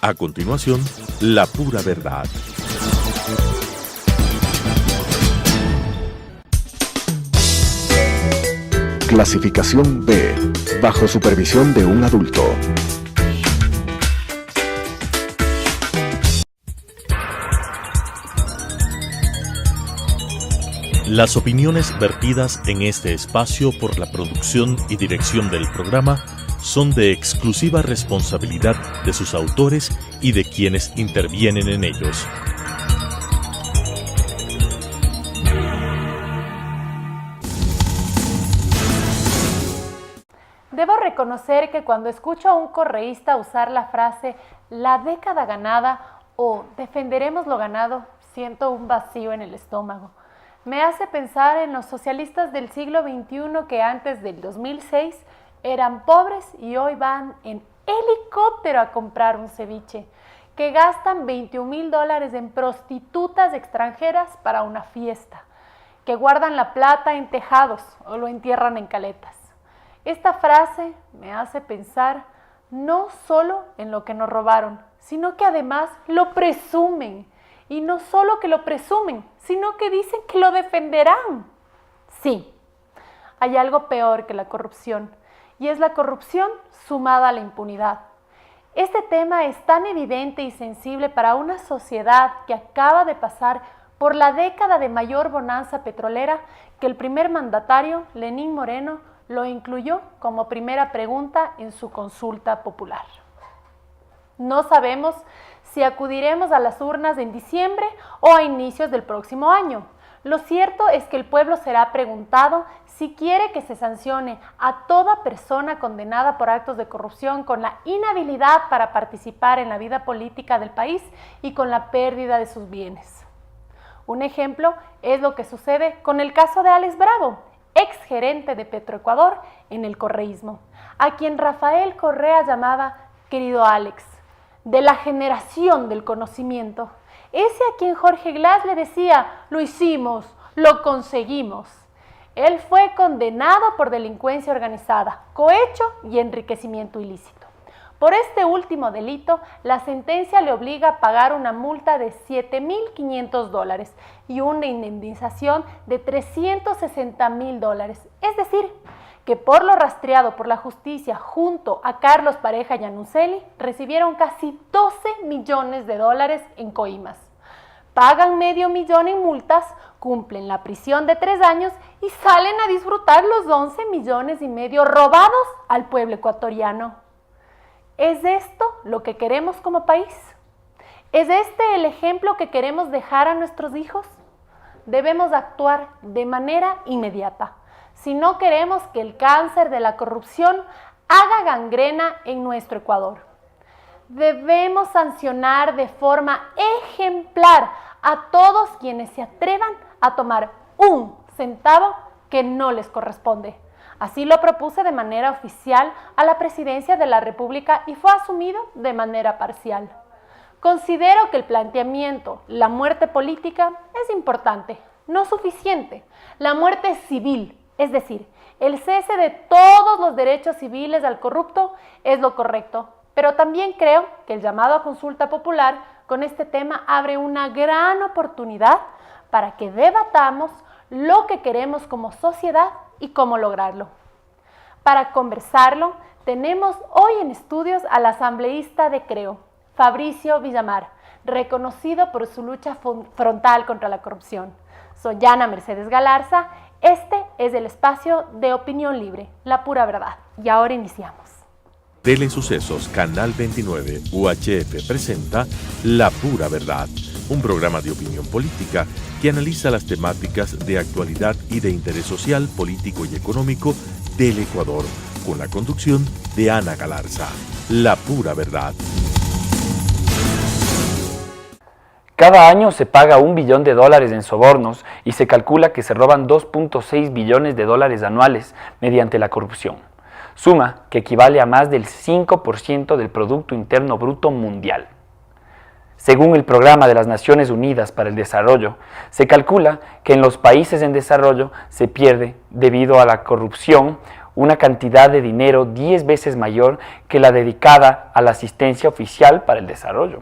A continuación, La Pura Verdad. Clasificación B, bajo supervisión de un adulto. Las opiniones vertidas en este espacio por la producción y dirección del programa son de exclusiva responsabilidad de sus autores y de quienes intervienen en ellos. Debo reconocer que cuando escucho a un correísta usar la frase "la década ganada" o "defenderemos lo ganado", siento un vacío en el estómago. Me hace pensar en los socialistas del siglo XXI que antes del 2006 eran pobres y hoy van en helicóptero a comprar un ceviche, que gastan $21,000 en prostitutas extranjeras para una fiesta, que guardan la plata en tejados o lo entierran en caletas. Esta frase me hace pensar no solo en lo que nos robaron, sino que además lo presumen. Y no solo que lo presumen, sino que dicen que lo defenderán. Sí, hay algo peor que la corrupción, y es la corrupción sumada a la impunidad. Este tema es tan evidente y sensible para una sociedad que acaba de pasar por la década de mayor bonanza petrolera que el primer mandatario, Lenín Moreno, lo incluyó como primera pregunta en su consulta popular. No sabemos si acudiremos a las urnas en diciembre o a inicios del próximo año. Lo cierto es que el pueblo será preguntado si quiere que se sancione a toda persona condenada por actos de corrupción con la inhabilidad para participar en la vida política del país y con la pérdida de sus bienes. Un ejemplo es lo que sucede con el caso de Alex Bravo, ex gerente de Petroecuador en el correísmo, a quien Rafael Correa llamaba "querido Alex", de la generación del conocimiento, ese a quien Jorge Glass le decía "lo hicimos, lo conseguimos". Él fue condenado por delincuencia organizada, cohecho y enriquecimiento ilícito. Por este último delito, la sentencia le obliga a pagar una multa de $7,500 y una indemnización de $360,000, es decir, que por lo rastreado por la justicia junto a Carlos Pareja Yanuseli, recibieron casi $12 millones en coimas. Pagan $500,000 en multas, cumplen la prisión de 3 años y salen a disfrutar los $11,5 millones robados al pueblo ecuatoriano. ¿Es esto lo que queremos como país? ¿Es este el ejemplo que queremos dejar a nuestros hijos? Debemos actuar de manera inmediata si no queremos que el cáncer de la corrupción haga gangrena en nuestro Ecuador. Debemos sancionar de forma ejemplar a todos quienes se atrevan a tomar un centavo que no les corresponde. Así lo propuse de manera oficial a la presidencia de la República y fue asumido de manera parcial. Considero que el planteamiento, la muerte política, es importante, no suficiente. La muerte civil, es decir, el cese de todos los derechos civiles al corrupto, es lo correcto. Pero también creo que el llamado a consulta popular con este tema abre una gran oportunidad para que debatamos lo que queremos como sociedad y cómo lograrlo. Para conversarlo, tenemos hoy en estudios al asambleísta de Creo, Fabricio Villamar, reconocido por su lucha frontal contra la corrupción. Soy Ana Mercedes Galarza, este es el espacio de opinión libre, La Pura Verdad. Y ahora iniciamos. Telesucesos Canal 29 UHF presenta La Pura Verdad, un programa de opinión política que analiza las temáticas de actualidad y de interés social, político y económico del Ecuador, con la conducción de Ana Galarza. La Pura Verdad. Cada año se paga $1 billón en sobornos y se calcula que se roban $2.6 billones anuales mediante la corrupción. Suma que equivale a más del 5% del Producto Interno Bruto mundial. Según el Programa de las Naciones Unidas para el Desarrollo, se calcula que en los países en desarrollo se pierde, debido a la corrupción, una cantidad de dinero 10 veces mayor que la dedicada a la asistencia oficial para el desarrollo.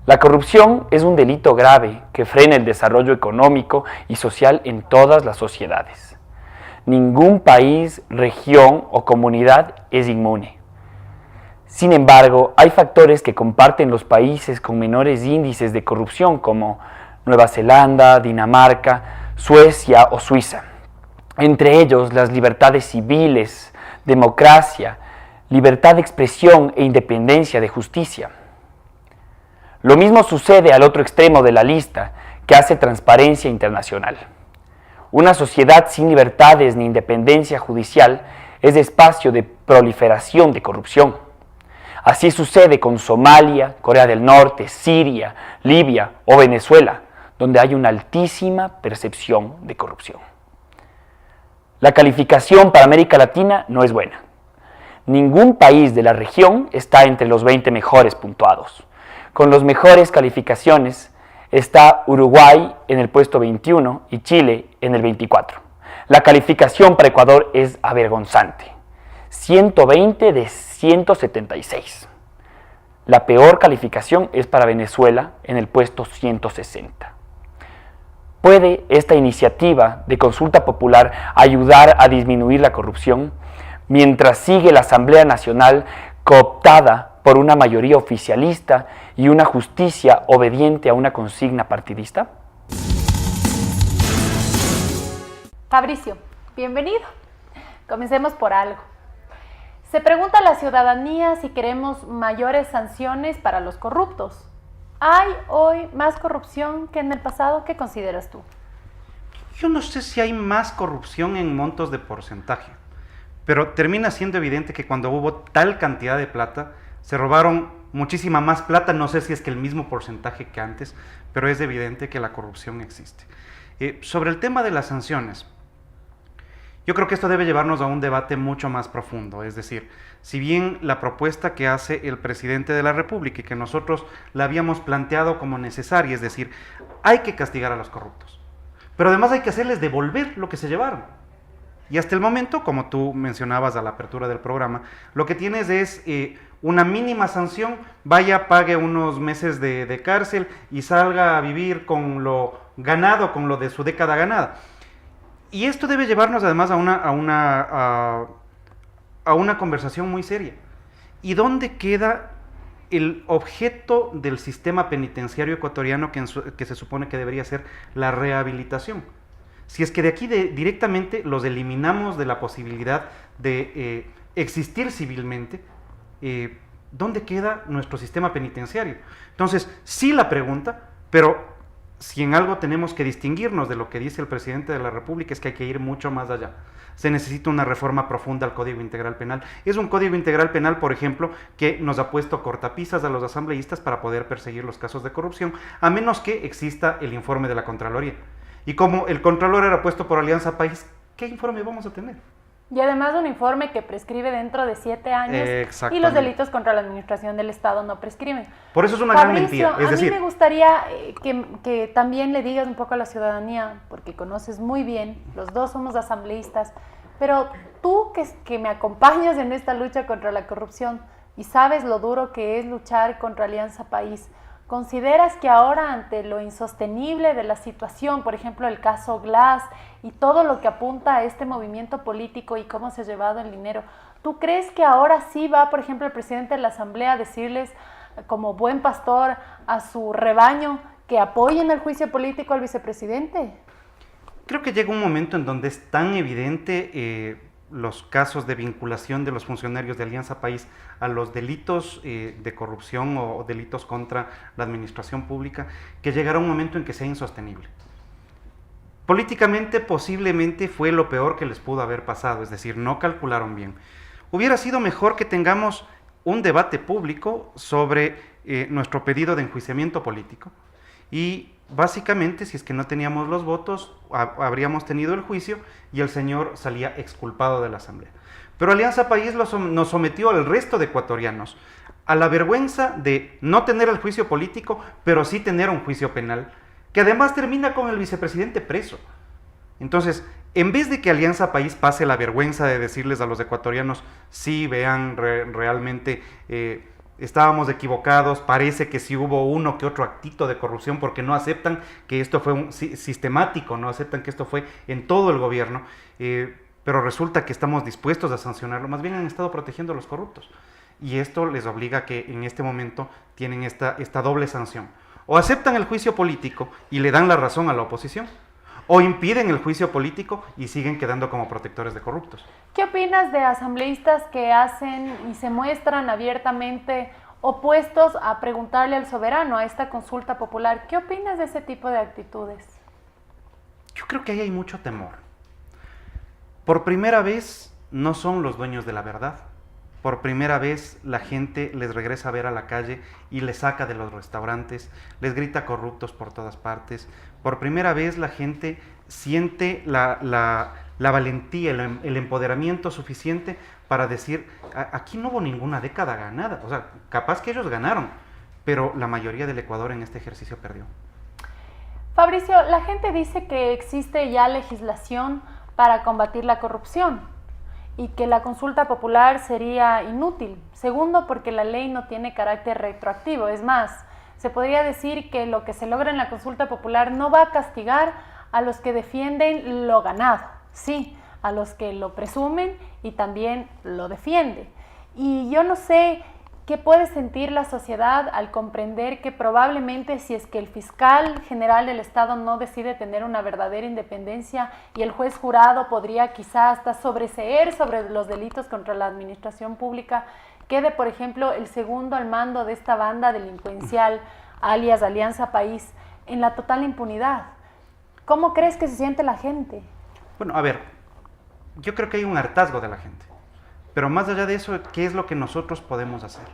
La corrupción es un delito grave que frena el desarrollo económico y social en todas las sociedades. Ningún país, región o comunidad es inmune. Sin embargo, hay factores que comparten los países con menores índices de corrupción como Nueva Zelanda, Dinamarca, Suecia o Suiza. Entre ellos, las libertades civiles, democracia, libertad de expresión e independencia de justicia. Lo mismo sucede al otro extremo de la lista, que hace Transparencia Internacional. Una sociedad sin libertades ni independencia judicial es espacio de proliferación de corrupción. Así sucede con Somalia, Corea del Norte, Siria, Libia o Venezuela, donde hay una altísima percepción de corrupción. La calificación para América Latina no es buena. Ningún país de la región está entre los 20 mejores puntuados. Con las mejores calificaciones está Uruguay en el puesto 21 y Chile en el 24. La calificación para Ecuador es avergonzante, 120 de 176. La peor calificación es para Venezuela en el puesto 160. ¿Puede esta iniciativa de consulta popular ayudar a disminuir la corrupción mientras sigue la Asamblea Nacional cooptada por una mayoría oficialista y una justicia obediente a una consigna partidista? Fabricio, bienvenido. Comencemos por algo. Se pregunta a la ciudadanía si queremos mayores sanciones para los corruptos. ¿Hay hoy más corrupción que en el pasado? ¿Qué consideras tú? Yo no sé si hay más corrupción en montos de porcentaje, pero termina siendo evidente que cuando hubo tal cantidad de plata, se robaron muchísima más plata, no sé si es que el mismo porcentaje que antes, pero es evidente que la corrupción existe. Sobre el tema de las sanciones, yo creo que esto debe llevarnos a un debate mucho más profundo, es decir, si bien la propuesta que hace el presidente de la República y que nosotros la habíamos planteado como necesaria, es decir, hay que castigar a los corruptos, pero además hay que hacerles devolver lo que se llevaron. Y hasta el momento, como tú mencionabas a la apertura del programa, lo que tienes es una mínima sanción, vaya, pague unos meses de cárcel y salga a vivir con lo ganado, con lo de su década ganada. Y esto debe llevarnos además a una conversación muy seria. ¿Y dónde queda el objeto del sistema penitenciario ecuatoriano que se supone que debería ser la rehabilitación? Si es que de aquí directamente los eliminamos de la posibilidad de existir civilmente, ¿dónde queda nuestro sistema penitenciario? Entonces, sí la pregunta, pero si en algo tenemos que distinguirnos de lo que dice el presidente de la República es que hay que ir mucho más allá. Se necesita una reforma profunda al Código Integral Penal. Es un Código Integral Penal, por ejemplo, que nos ha puesto cortapisas a los asambleístas para poder perseguir los casos de corrupción, a menos que exista el informe de la Contraloría. Y como el Contralor era puesto por Alianza País, ¿qué informe vamos a tener? Y además un informe que prescribe dentro de 7 años y los delitos contra la administración del Estado no prescriben. Por eso es una Fabricio, gran mentira. Es decir, a mí me gustaría que también le digas un poco a la ciudadanía, porque conoces muy bien, los dos somos asambleístas, pero tú que me acompañas en esta lucha contra la corrupción y sabes lo duro que es luchar contra Alianza País, ¿consideras que ahora ante lo insostenible de la situación, por ejemplo el caso Glass y todo lo que apunta a este movimiento político y cómo se ha llevado el dinero, ¿tú crees que ahora sí va, por ejemplo, el presidente de la Asamblea a decirles como buen pastor a su rebaño que apoyen el juicio político al vicepresidente? Creo que llega un momento en donde es tan evidente los casos de vinculación de los funcionarios de Alianza País a los delitos de corrupción o delitos contra la administración pública, que llegará un momento en que sea insostenible. Políticamente posiblemente fue lo peor que les pudo haber pasado, es decir, no calcularon bien. Hubiera sido mejor que tengamos un debate público sobre nuestro pedido de enjuiciamiento político y básicamente, si es que no teníamos los votos, habríamos tenido el juicio y el señor salía exculpado de la Asamblea. Pero Alianza País nos sometió al resto de ecuatorianos a la vergüenza de no tener el juicio político, pero sí tener un juicio penal, que además termina con el vicepresidente preso. Entonces, en vez de que Alianza País pase la vergüenza de decirles a los ecuatorianos, sí, vean, realmente estábamos equivocados, parece que sí hubo uno que otro actito de corrupción, porque no aceptan que esto fue sistemático, no aceptan que esto fue en todo el gobierno, pero resulta que estamos dispuestos a sancionarlo, más bien han estado protegiendo a los corruptos. Y esto les obliga a que en este momento tienen esta doble sanción. O aceptan el juicio político y le dan la razón a la oposición, o impiden el juicio político y siguen quedando como protectores de corruptos. ¿Qué opinas de asambleístas que hacen y se muestran abiertamente opuestos a preguntarle al soberano, a esta consulta popular? ¿Qué opinas de ese tipo de actitudes? Yo creo que ahí hay mucho temor. Por primera vez no son los dueños de la verdad. Por primera vez la gente les regresa a ver a la calle y les saca de los restaurantes, les grita corruptos por todas partes. Por primera vez la gente siente la valentía, el empoderamiento suficiente para decir, aquí no hubo ninguna década ganada. O sea, capaz que ellos ganaron, pero la mayoría del Ecuador en este ejercicio perdió. Fabricio, la gente dice que existe ya legislación para combatir la corrupción y que la consulta popular sería inútil. Segundo, porque la ley no tiene carácter retroactivo. Es más, se podría decir que lo que se logra en la consulta popular no va a castigar a los que defienden lo ganado, sí, a los que lo presumen y también lo defienden. Y yo no sé qué puede sentir la sociedad al comprender que probablemente si es que el fiscal general del Estado no decide tener una verdadera independencia y el juez jurado podría quizás hasta sobreseer sobre los delitos contra la administración pública, quede, por ejemplo, el segundo al mando de esta banda delincuencial, alias Alianza País, en la total impunidad. ¿Cómo crees que se siente la gente? Bueno, a ver, yo creo que hay un hartazgo de la gente. Pero más allá de eso, ¿qué es lo que nosotros podemos hacer?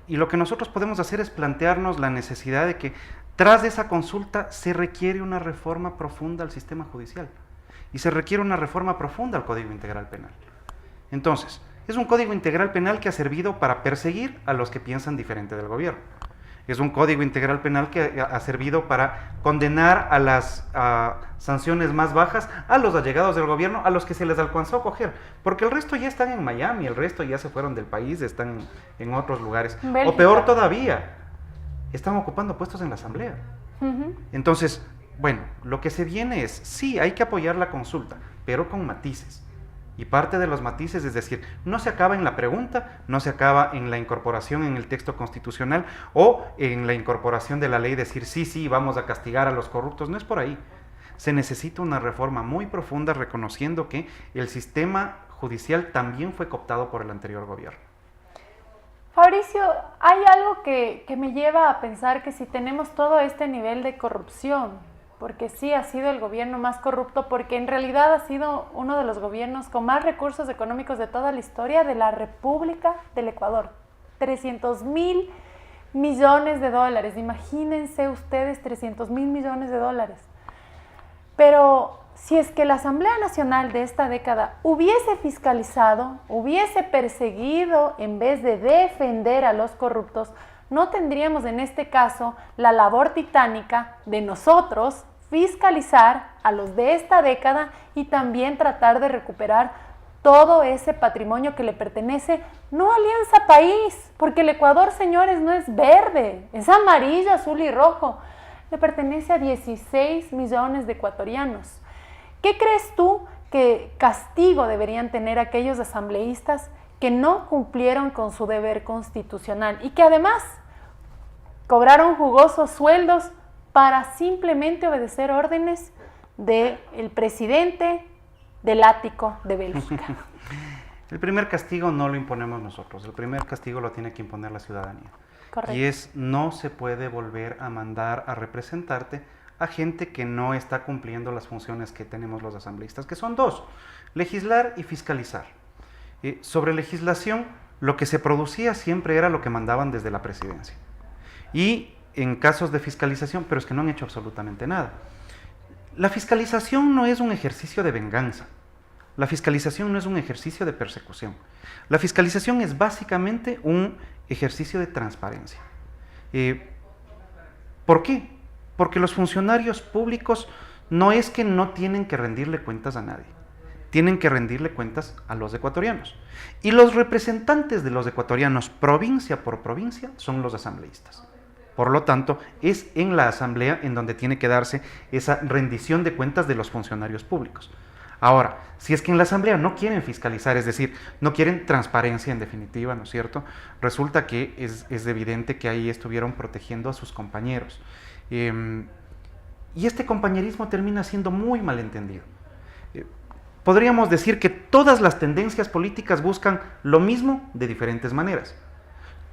Y lo que nosotros podemos hacer es plantearnos la necesidad de que tras esa consulta se requiere una reforma profunda al sistema judicial y se requiere una reforma profunda al Código Integral Penal. Entonces, es un Código Integral Penal que ha servido para perseguir a los que piensan diferente del gobierno. Es un Código Integral Penal que ha servido para condenar a las sanciones más bajas a los allegados del gobierno, a los que se les alcanzó a coger, porque el resto ya están en Miami, el resto ya se fueron del país, están en otros lugares. Bélgica. O peor todavía, están ocupando puestos en la Asamblea. Entonces, bueno, lo que se viene es, sí, hay que apoyar la consulta, pero con matices. Y parte de los matices es decir, no se acaba en la pregunta, no se acaba en la incorporación en el texto constitucional o en la incorporación de la ley, decir sí, vamos a castigar a los corruptos, no es por ahí. Se necesita una reforma muy profunda reconociendo que el sistema judicial también fue cooptado por el anterior gobierno. Fabricio, hay algo que me lleva a pensar que si tenemos todo este nivel de corrupción, porque sí ha sido el gobierno más corrupto, porque en realidad ha sido uno de los gobiernos con más recursos económicos de toda la historia de la República del Ecuador. 300.000 millones de dólares, imagínense ustedes 300.000 millones de dólares. Pero si es que la Asamblea Nacional de esta década hubiese fiscalizado, hubiese perseguido en vez de defender a los corruptos, no tendríamos en este caso la labor titánica de nosotros fiscalizar a los de esta década y también tratar de recuperar todo ese patrimonio que le pertenece, no a Alianza País, porque el Ecuador, señores, no es verde, es amarillo, azul y rojo, le pertenece a 16 millones de ecuatorianos. ¿Qué crees tú que castigo deberían tener aquellos asambleístas que no cumplieron con su deber constitucional y que además cobraron jugosos sueldos para simplemente obedecer órdenes del presidente del ático de Bélgica? El primer castigo no lo imponemos nosotros, el primer castigo lo tiene que imponer la ciudadanía. Correcto. Y es, no se puede volver a mandar a representarte a gente que no está cumpliendo las funciones que tenemos los asambleístas, que son dos, legislar y fiscalizar. Sobre legislación, lo que se producía siempre era lo que mandaban desde la presidencia. Y en casos de fiscalización, pero es que no han hecho absolutamente nada. La fiscalización no es un ejercicio de venganza. La fiscalización no es un ejercicio de persecución. La fiscalización es básicamente un ejercicio de transparencia. ¿Por qué? Porque los funcionarios públicos no es que no tienen que rendirle cuentas a nadie, tienen que rendirle cuentas a los ecuatorianos. Y los representantes de los ecuatorianos, provincia por provincia, son los asambleístas. Por lo tanto, es en la asamblea en donde tiene que darse esa rendición de cuentas de los funcionarios públicos. Ahora, si es que en la asamblea no quieren fiscalizar, es decir, no quieren transparencia en definitiva, ¿no es cierto? Resulta que es evidente que ahí estuvieron protegiendo a sus compañeros. Y este compañerismo termina siendo muy malentendido. Podríamos decir que todas las tendencias políticas buscan lo mismo de diferentes maneras.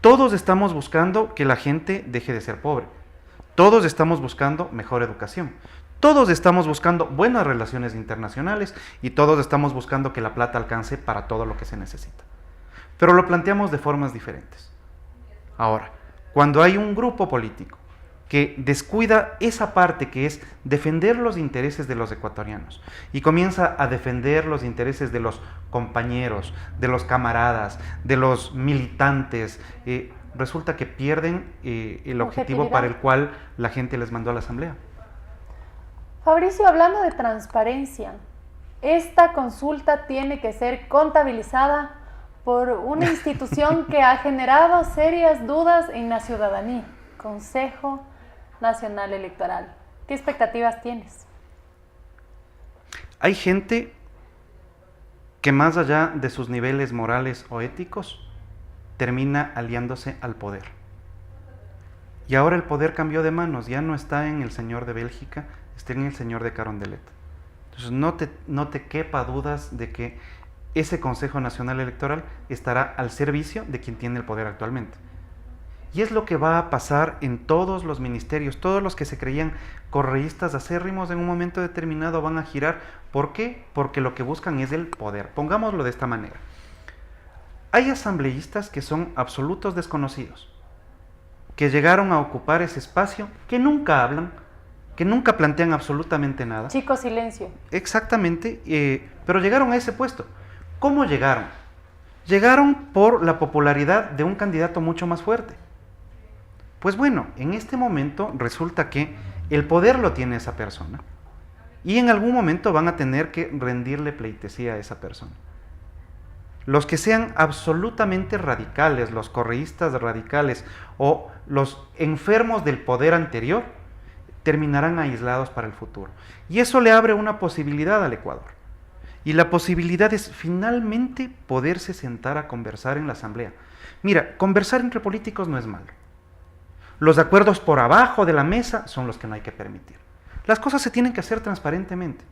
Todos estamos buscando que la gente deje de ser pobre. Todos estamos buscando mejor educación. Todos estamos buscando buenas relaciones internacionales y todos estamos buscando que la plata alcance para todo lo que se necesita. Pero lo planteamos de formas diferentes. Ahora, cuando hay un grupo político que descuida esa parte que es defender los intereses de los ecuatorianos y comienza a defender los intereses de los compañeros, de los camaradas, de los militantes, resulta que pierden el objetivo para el cual la gente les mandó a la asamblea. Fabricio, hablando de transparencia, esta consulta tiene que ser contabilizada por una institución que ha generado serias dudas en la ciudadanía, Consejo Nacional Electoral. ¿Qué expectativas tienes? Hay gente que más allá de sus niveles morales o éticos, termina aliándose al poder. Y ahora el poder cambió de manos, ya no está en el señor de Bélgica, está en el señor de Carondelet. Entonces no te quepa dudas de que ese Consejo Nacional Electoral estará al servicio de quien tiene el poder actualmente. Y es lo que va a pasar en todos los ministerios. Todos los que se creían correístas acérrimos en un momento determinado van a girar. ¿Por qué? Porque lo que buscan es el poder. Pongámoslo de esta manera. Hay asambleístas que son absolutos desconocidos, que llegaron a ocupar ese espacio, que nunca hablan, que nunca plantean absolutamente nada. Chico silencio. Exactamente, pero llegaron a ese puesto. ¿Cómo llegaron? Llegaron por la popularidad de un candidato mucho más fuerte. Pues bueno, en este momento resulta que el poder lo tiene esa persona y en algún momento van a tener que rendirle pleitesía a esa persona. Los que sean absolutamente radicales, los correístas radicales o los enfermos del poder anterior, terminarán aislados para el futuro. Y eso le abre una posibilidad al Ecuador. Y la posibilidad es finalmente poderse sentar a conversar en la asamblea. Mira, conversar entre políticos no es malo. Los acuerdos por abajo de la mesa son los que no hay que permitir. Las cosas se tienen que hacer transparentemente.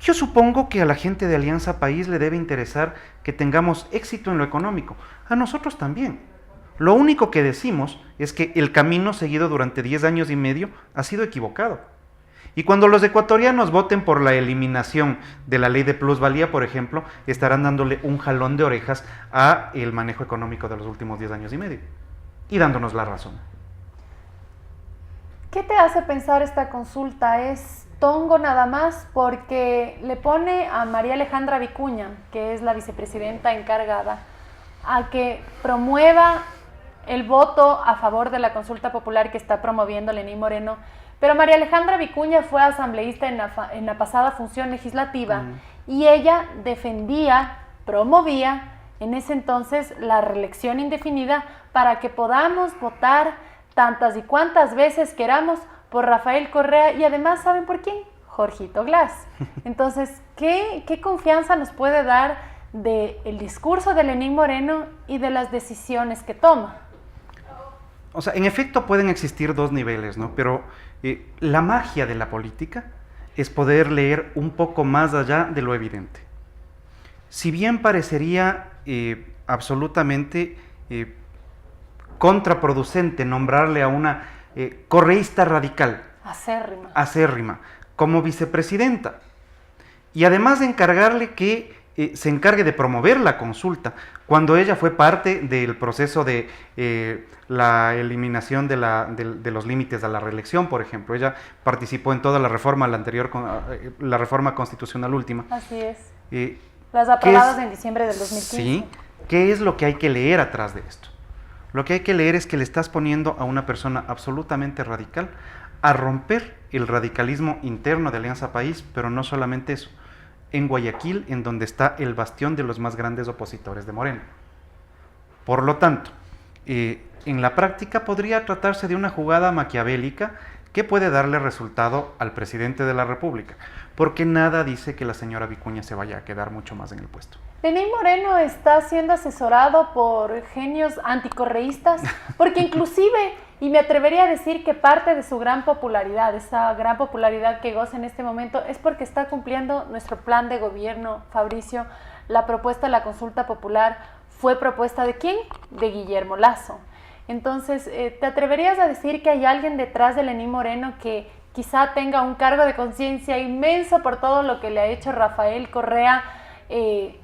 Yo supongo que a la gente de Alianza País le debe interesar que tengamos éxito en lo económico. A nosotros también. Lo único que decimos es que el camino seguido durante 10 años y medio ha sido equivocado. Y cuando los ecuatorianos voten por la eliminación de la ley de plusvalía, por ejemplo, estarán dándole un jalón de orejas a el manejo económico de los últimos 10 años y medio y dándonos la razón. ¿Qué te hace pensar esta consulta? ¿Es tongo nada más? Porque le pone a María Alejandra Vicuña, que es la vicepresidenta encargada, a que promueva el voto a favor de la consulta popular que está promoviendo Lenín Moreno. Pero María Alejandra Vicuña fue asambleísta en la pasada función legislativa y ella defendía, promovía en ese entonces la reelección indefinida para que podamos votar tantas y cuantas veces queramos por Rafael Correa y además, ¿saben por quién? Jorgito Glass. Entonces, ¿qué confianza nos puede dar del discurso de Lenín Moreno y de las decisiones que toma? O sea, en efecto pueden existir dos niveles, ¿no? Pero la magia de la política es poder leer un poco más allá de lo evidente. Si bien parecería absolutamente contraproducente nombrarle a una correísta radical, acérrima, como vicepresidenta, y además de encargarle que se encargue de promover la consulta, cuando ella fue parte del proceso de la eliminación de los límites a la reelección, por ejemplo. Ella participó en toda la reforma, la reforma constitucional última. Así es. Las aprobadas en diciembre del 2015. Sí. ¿Qué es lo que hay que leer atrás de esto? Lo que hay que leer es que le estás poniendo a una persona absolutamente radical a romper el radicalismo interno de Alianza País, pero no solamente eso, en Guayaquil, en donde está el bastión de los más grandes opositores de Moreno. Por lo tanto, en la práctica podría tratarse de una jugada maquiavélica que puede darle resultado al presidente de la República, porque nada dice que la señora Vicuña se vaya a quedar mucho más en el puesto. Lenín Moreno está siendo asesorado por genios anticorreístas, porque inclusive, y me atrevería a decir que parte de su gran popularidad, esa gran popularidad que goza en este momento, es porque está cumpliendo nuestro plan de gobierno, Fabricio. La propuesta de la consulta popular fue propuesta ¿de quién? De Guillermo Lasso. Entonces, ¿te atreverías a decir que hay alguien detrás de Lenín Moreno que quizá tenga un cargo de conciencia inmenso por todo lo que le ha hecho Rafael Correa,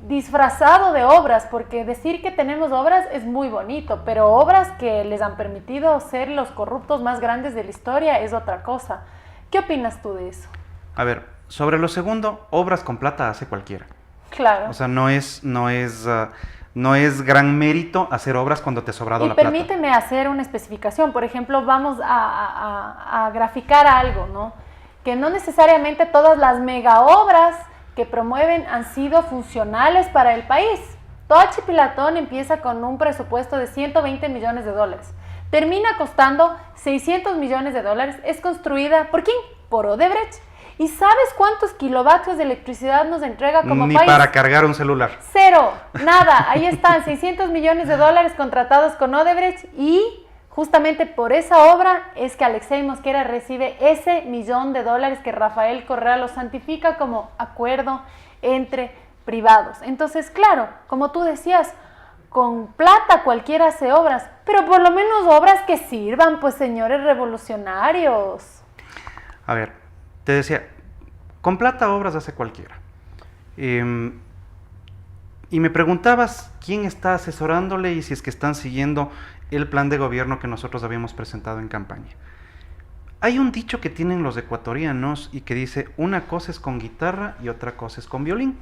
disfrazado de obras? Porque decir que tenemos obras es muy bonito, pero obras que les han permitido ser los corruptos más grandes de la historia es otra cosa. ¿Qué opinas tú de eso? A ver, sobre lo segundo, obras con plata hace cualquiera. Claro. O sea, no es gran mérito hacer obras cuando te ha sobrado la plata. Y permíteme hacer una especificación. Por ejemplo, vamos a graficar algo, ¿no? Que no necesariamente todas las mega obras que promueven han sido funcionales para el país. Toda Pilatón empieza con un presupuesto de 120 millones de dólares. Termina costando 600 millones de dólares. Es construida, ¿por quién? Por Odebrecht. ¿Y sabes cuántos kilovatios de electricidad nos entrega como Ni país? Ni para cargar un celular. Cero, nada. Ahí están, 600 millones de dólares contratados con Odebrecht, y justamente por esa obra es que Alexei Mosquera recibe ese $1.000.000 que Rafael Correa lo santifica como acuerdo entre privados. Entonces, claro, como tú decías, con plata cualquiera hace obras, pero por lo menos obras que sirvan, pues, señores revolucionarios. A ver, te decía, con plata obras hace cualquiera. Y me preguntabas quién está asesorándole y si es que están siguiendo el plan de gobierno que nosotros habíamos presentado en campaña. Hay un dicho que tienen los ecuatorianos y que dice, una cosa es con guitarra y otra cosa es con violín.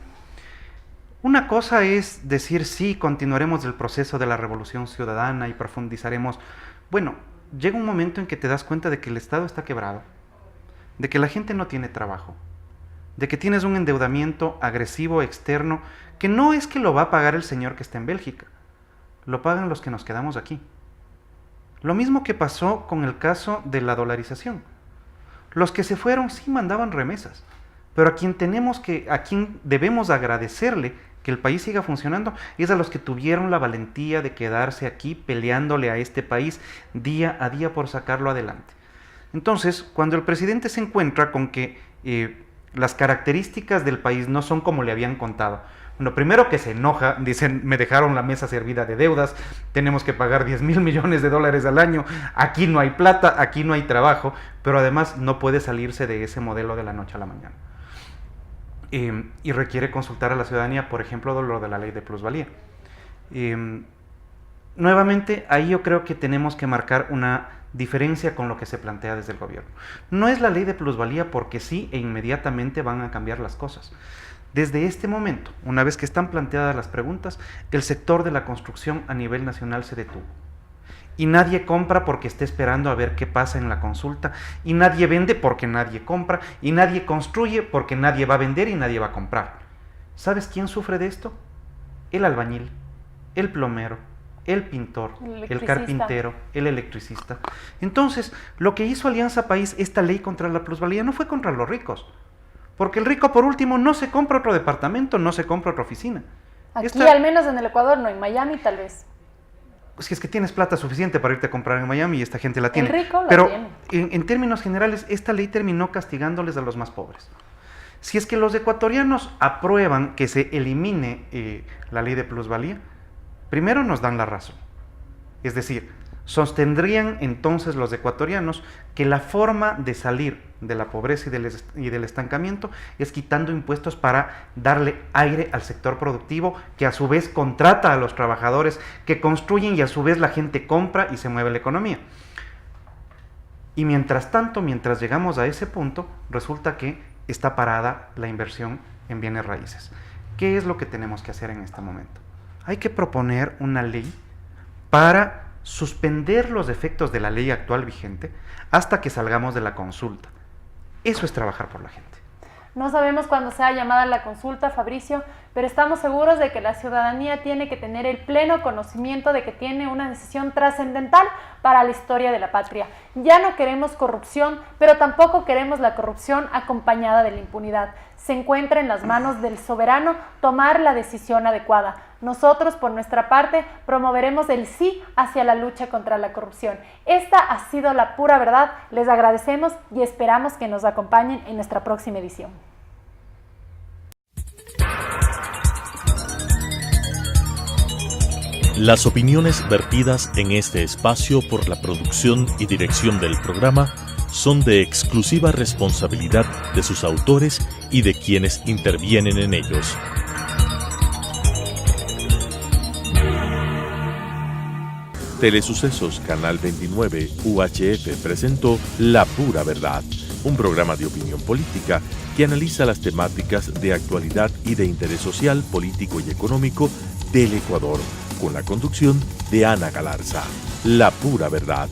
Una cosa es decir, sí, continuaremos el proceso de la revolución ciudadana y profundizaremos. Bueno, llega un momento en que te das cuenta de que el Estado está quebrado, de que la gente no tiene trabajo, de que tienes un endeudamiento agresivo externo que no es que lo va a pagar el señor que está en Bélgica, lo pagan los que nos quedamos aquí. Lo mismo que pasó con el caso de la dolarización. Los que se fueron sí mandaban remesas, pero a quien debemos agradecerle que el país siga funcionando es a los que tuvieron la valentía de quedarse aquí peleándole a este país día a día por sacarlo adelante. Entonces, cuando el presidente se encuentra con que las características del país no son como le habían contado, bueno, primero que se enoja, dicen, me dejaron la mesa servida de deudas, tenemos que pagar 10,000 millones de dólares al año, aquí no hay plata, aquí no hay trabajo, pero además no puede salirse de ese modelo de la noche a la mañana. Y requiere consultar a la ciudadanía, por ejemplo, lo de la ley de plusvalía. Nuevamente, ahí yo creo que tenemos que marcar una diferencia con lo que se plantea desde el gobierno. No es la ley de plusvalía porque sí e inmediatamente van a cambiar las cosas. Desde este momento, una vez que están planteadas las preguntas, el sector de la construcción a nivel nacional se detuvo. Y nadie compra porque esté esperando a ver qué pasa en la consulta, y nadie vende porque nadie compra, y nadie construye porque nadie va a vender y nadie va a comprar. ¿Sabes quién sufre de esto? El albañil, el plomero, el pintor, el carpintero, el electricista. Entonces, lo que hizo Alianza País, esta ley contra la plusvalía, no fue contra los ricos. Porque el rico, por último, no se compra otro departamento, no se compra otra oficina. Aquí, al menos en el Ecuador, no, en Miami tal vez. Si es que tienes plata suficiente para irte a comprar en Miami y esta gente la tiene. El rico la Pero tiene. En términos generales, esta ley terminó castigándoles a los más pobres. Si es que los ecuatorianos aprueban que se elimine la ley de plusvalía, primero nos dan la razón. Es decir, sostendrían entonces los ecuatorianos que la forma de salir de la pobreza y del estancamiento es quitando impuestos para darle aire al sector productivo, que a su vez contrata a los trabajadores que construyen y a su vez la gente compra y se mueve la economía. Y mientras tanto, mientras llegamos a ese punto, resulta que está parada la inversión en bienes raíces. ¿Qué es lo que tenemos que hacer en este momento? Hay que proponer una ley para suspender los efectos de la ley actual vigente hasta que salgamos de la consulta. Eso es trabajar por la gente. No sabemos cuándo sea llamada la consulta, Fabricio, pero estamos seguros de que la ciudadanía tiene que tener el pleno conocimiento de que tiene una decisión trascendental para la historia de la patria. Ya no queremos corrupción, pero tampoco queremos la corrupción acompañada de la impunidad. Se encuentra en las manos del soberano tomar la decisión adecuada. Nosotros, por nuestra parte, promoveremos el sí hacia la lucha contra la corrupción. Esta ha sido la pura verdad. Les agradecemos y esperamos que nos acompañen en nuestra próxima edición. Las opiniones vertidas en este espacio por la producción y dirección del programa son de exclusiva responsabilidad de sus autores y de quienes intervienen en ellos. Telesucesos Canal 29 UHF presentó La Pura Verdad, un programa de opinión política que analiza las temáticas de actualidad y de interés social, político y económico del Ecuador, con la conducción de Ana Galarza. La Pura Verdad.